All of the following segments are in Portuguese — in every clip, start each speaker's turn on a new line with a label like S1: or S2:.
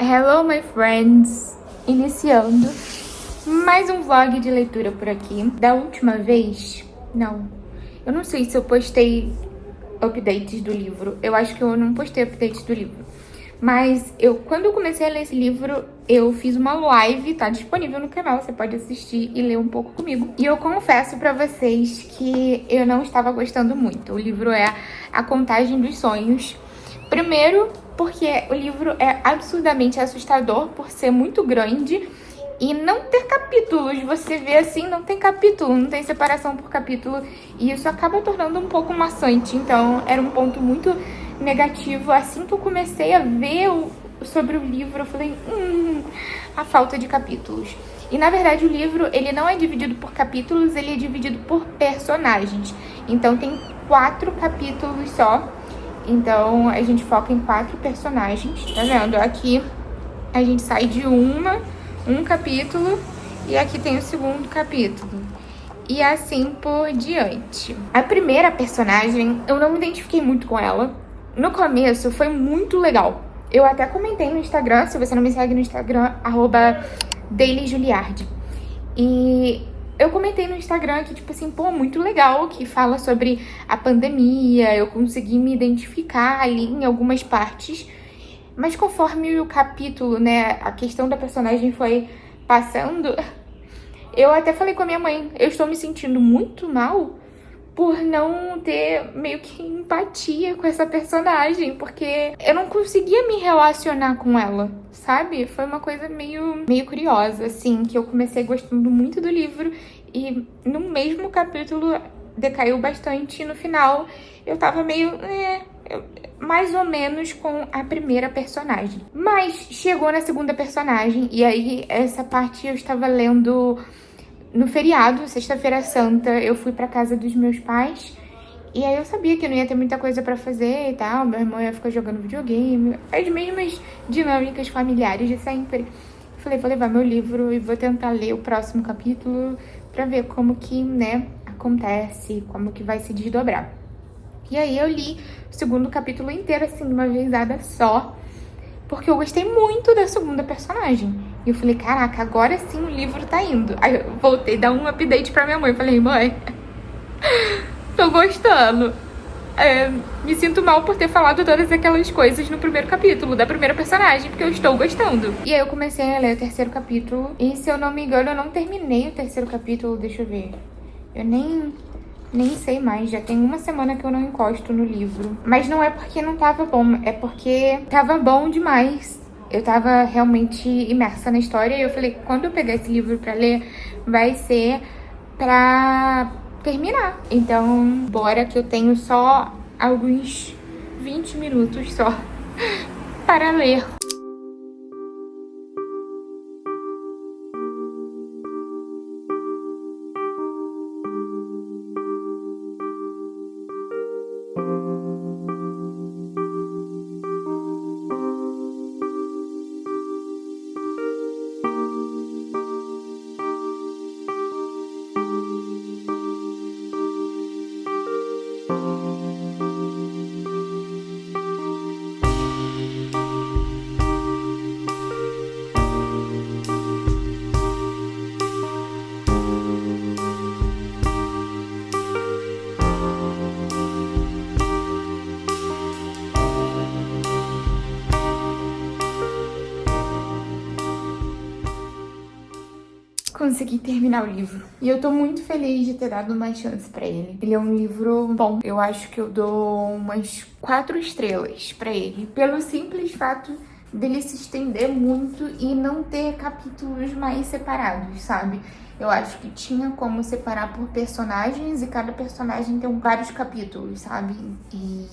S1: Hello, my friends! Iniciando mais um vlog de leitura por aqui. Da última vez, eu não sei se eu postei updates do livro. Eu acho que eu não postei updates do livro. Mas quando eu comecei a ler esse livro, eu fiz uma live, tá disponível no canal, você pode assistir e ler um pouco comigo. E eu confesso pra vocês que eu não estava gostando muito. O livro é A Contagem dos Sonhos. Primeiro, porque o livro é absurdamente assustador por ser muito grande e não ter capítulos. Você vê assim, não tem capítulo, não tem separação por capítulo. E isso acaba tornando um pouco maçante. Então, era um ponto muito negativo. Assim que eu comecei a ver sobre o livro, eu falei, a falta de capítulos. E, na verdade, o livro, ele não é dividido por capítulos, ele é dividido por personagens. Então, tem 4 capítulos só. Então, a gente foca em 4 personagens, tá vendo? Aqui, a gente sai de um capítulo, e aqui tem o segundo capítulo. E assim por diante. A primeira personagem, eu não me identifiquei muito com ela. No começo, foi muito legal. Eu até comentei no Instagram, se você não me segue no Instagram, @dailyjuliard. E eu comentei no Instagram que, tipo assim, muito legal, que fala sobre a pandemia, eu consegui me identificar ali em algumas partes. Mas conforme o capítulo, né, a questão da personagem foi passando, eu até falei com a minha mãe, eu estou me sentindo muito mal por não ter meio que empatia com essa personagem, porque eu não conseguia me relacionar com ela, sabe? Foi uma coisa meio curiosa, assim, que eu comecei gostando muito do livro e no mesmo capítulo decaiu bastante e no final eu tava meio, mais ou menos com a primeira personagem. Mas chegou na segunda personagem e aí essa parte eu estava lendo no feriado, sexta-feira santa, eu fui pra casa dos meus pais. E aí eu sabia que não ia ter muita coisa pra fazer e tal. Meu irmão ia ficar jogando videogame. As mesmas dinâmicas familiares de sempre. Falei, vou levar meu livro e vou tentar ler o próximo capítulo pra ver como que, acontece, como que vai se desdobrar. E aí eu li o segundo capítulo inteiro, assim, de uma vezada só. Porque eu gostei muito da segunda personagem. E eu falei, caraca, agora sim o livro tá indo. Aí eu voltei a dar um update pra minha mãe. Falei, mãe, tô gostando. Me sinto mal por ter falado todas aquelas coisas no primeiro capítulo da primeira personagem, porque eu estou gostando. E aí eu comecei a ler o terceiro capítulo. E se eu não me engano, eu não terminei o terceiro capítulo, deixa eu ver. Eu nem sei mais, já tem uma semana que eu não encosto no livro. Mas não é porque não tava bom, é porque tava bom demais. Eu tava realmente imersa na história e eu falei, quando eu pegar esse livro pra ler, vai ser pra terminar. Então, bora que eu tenho só alguns 20 minutos só para ler. Consegui terminar o livro. E eu tô muito feliz de ter dado uma chance pra ele. Ele é um livro bom. Eu acho que eu dou umas 4 estrelas pra ele. Pelo simples fato dele se estender muito e não ter capítulos mais separados, sabe? Eu acho que tinha como separar por personagens e cada personagem tem vários capítulos, sabe? E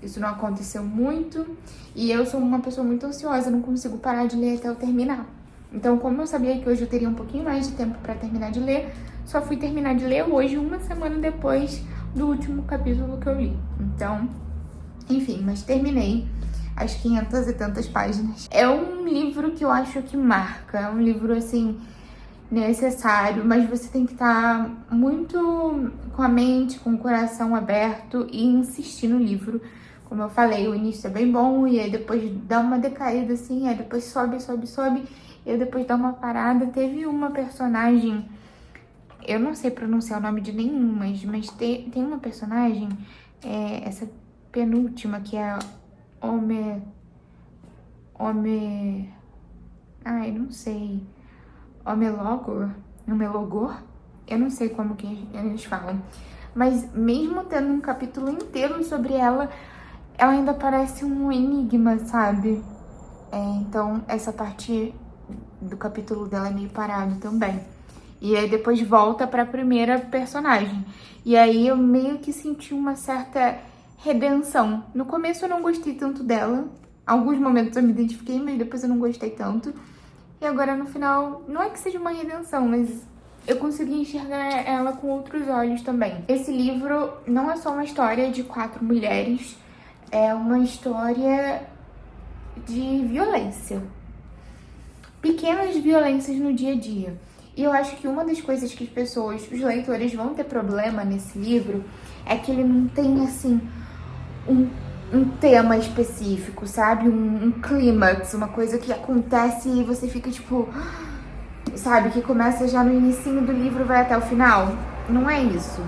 S1: isso não aconteceu muito. E eu sou uma pessoa muito ansiosa, não consigo parar de ler até eu terminar. Então, como eu sabia que hoje eu teria um pouquinho mais de tempo pra terminar de ler, só fui terminar de ler hoje, uma semana depois do último capítulo que eu li. Então, enfim, mas terminei as 500 e tantas páginas. É um livro que eu acho que marca, é um livro, assim, necessário, mas você tem que estar muito com a mente, com o coração aberto e insistir no livro. Como eu falei, o início é bem bom e aí depois dá uma decaída assim, aí depois sobe, e aí depois dá uma parada. Teve uma personagem, eu não sei pronunciar o nome de nenhuma, mas tem uma personagem, essa penúltima, que é ai, não sei, Homelogor, eu não sei como que eles falam, mas mesmo tendo um capítulo inteiro sobre ela ainda parece um enigma, sabe? Então essa parte do capítulo dela é meio parado também. E aí depois volta pra primeira personagem. E aí eu meio que senti uma certa redenção. No começo eu não gostei tanto dela. Alguns momentos eu me identifiquei, mas depois eu não gostei tanto. E agora no final, não é que seja uma redenção, mas eu consegui enxergar ela com outros olhos também. Esse livro não é só uma história de 4 mulheres, é uma história de violência. Pequenas violências no dia a dia. E eu acho que uma das coisas que os leitores vão ter problema nesse livro é que ele não tem, assim, um tema específico, sabe? Um clímax, uma coisa que acontece e você fica, tipo, sabe? Que começa já no inicinho do livro e vai até o final. Não é isso.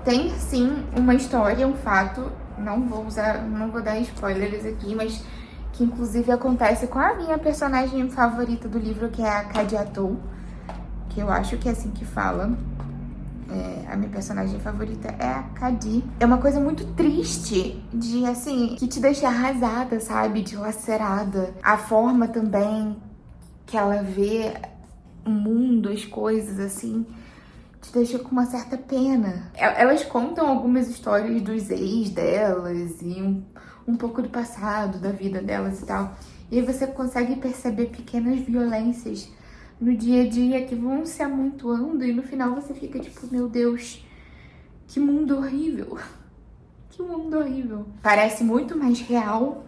S1: Tem, sim, uma história, um fato, não vou dar spoilers aqui, mas que inclusive acontece com a minha personagem favorita do livro, que é a Cadiatou, que eu acho que é assim que fala. A minha personagem favorita é a Cadi. É uma coisa muito triste, assim, que te deixa arrasada, sabe? Dilacerada. A forma também que ela vê o mundo, as coisas, assim, te deixa com uma certa pena. Elas contam algumas histórias dos ex delas e um pouco do passado, da vida delas e tal. E aí você consegue perceber pequenas violências no dia a dia que vão se amontoando e no final você fica tipo, meu Deus, que mundo horrível. Que mundo horrível. Parece muito mais real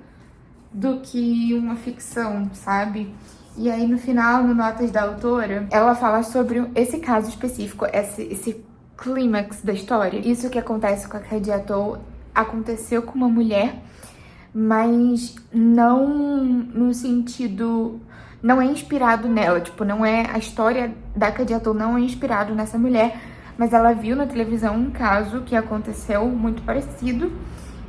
S1: do que uma ficção, sabe? E aí no final, no Notas da Autora, ela fala sobre esse caso específico, esse clímax da história. Isso que acontece com a Cadiatou aconteceu com uma mulher, mas não no sentido... Não é inspirado nela, tipo, não é... A história da Cadiatou não é inspirado nessa mulher, mas ela viu na televisão um caso que aconteceu muito parecido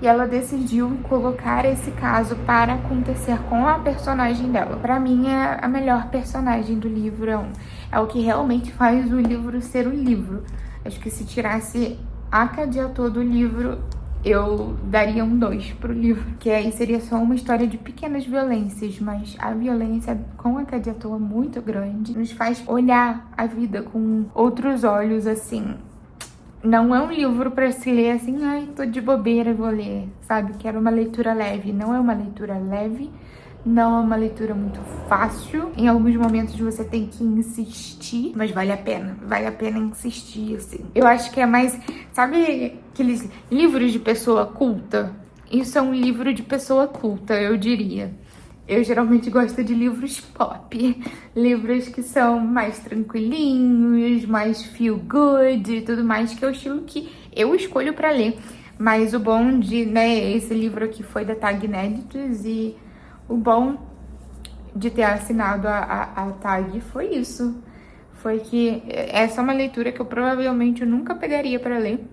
S1: e ela decidiu colocar esse caso para acontecer com a personagem dela. Pra mim, é a melhor personagem do livro, é o que realmente faz o livro ser um livro. Acho que se tirasse a Cadiatou do livro, eu daria um 2 pro livro, que aí seria só uma história de pequenas violências, mas a violência com a Cadiatou é muito grande, nos faz olhar a vida com outros olhos, assim. Não é um livro pra se ler assim, ai, tô de bobeira, vou ler, sabe? Quero uma leitura leve. Não é uma leitura leve, não é uma leitura muito fácil. Em alguns momentos você tem que insistir, mas vale a pena insistir, assim. Eu acho que é mais, sabe aqueles livros de pessoa culta? Isso é um livro de pessoa culta, eu diria. Eu geralmente gosto de livros pop, livros que são mais tranquilinhos, mais feel good e tudo mais, que é o estilo que eu escolho pra ler. Mas o bom de, né, esse livro aqui foi da Tag Inéditos e o bom de ter assinado a Tag foi isso. Foi que essa é uma leitura que eu provavelmente nunca pegaria pra ler.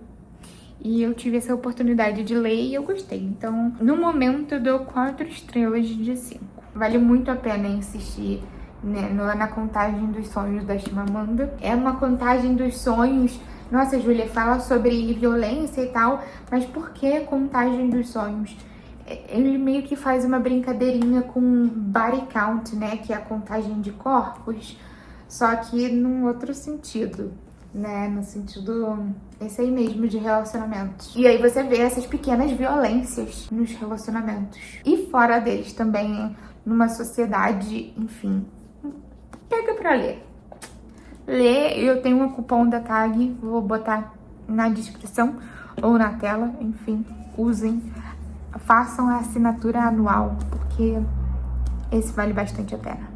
S1: E eu tive essa oportunidade de ler e eu gostei. Então, no momento, eu dou 4 estrelas de 5. Vale muito a pena insistir, né, na contagem dos sonhos da Chimamanda. É uma contagem dos sonhos... Nossa, Júlia, fala sobre violência e tal, mas por que contagem dos sonhos? Ele meio que faz uma brincadeirinha com body count, né? Que é a contagem de corpos, só que num outro sentido, né? No sentido, esse aí mesmo, de relacionamentos. E aí você vê essas pequenas violências nos relacionamentos. E fora deles também, numa sociedade, enfim. Pega pra ler. Lê, eu tenho um cupom da Tag, vou botar na descrição ou na tela, enfim, usem. Façam a assinatura anual, porque esse vale bastante a pena.